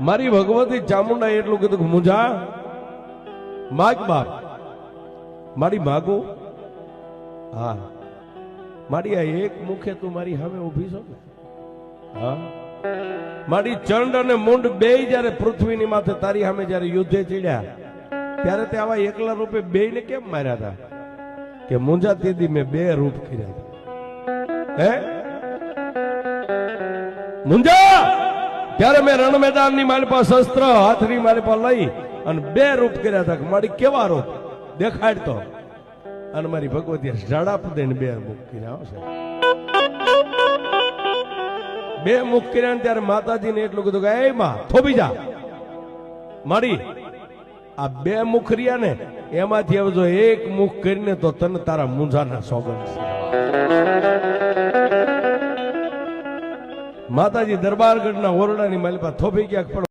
મારી ભગવતી ચામુંડા એટલું કીધું કે મુંજા માગ બાપ મારી માગો હા મારી આ એક મુખે તું મારી સામે ઊભી છો ને હા મારી ચંડ અને મુંડ બે જયારે પૃથ્વીની માથે તારી સામે જયારે યુદ્ધે ચડ્યા ત્યારે તે આવા એકલા રૂપે બે ને કેમ માર્યા હતા કે મુંજા તેદી મેં બે રૂપ કર્યા હતા હે મુંજા ત્યારે મેં રણ મેદાન ની મારી પાસે શસ્ત્ર હાથની મારી પાસે લઈ અને બે રૂપ કર્યા હતા કે મારી કેવા રૂપ દેખાડતો અને મારી ભગવતી ઝાડા દઈને બે મુખ કર્યા હશે બે મુખ કર્યા ત્યારે માતાજીને એટલું કીધું કે એ માં થોભી જા મારી આ બે મુખ રહ્યા ને એમાંથી હવે જો એક મુખ કરીને તો તને તારા મુંજાના સોગંદ છે માતાજી દરબારગઢના ઓરડાની માલિપા થોભી ગયા પણ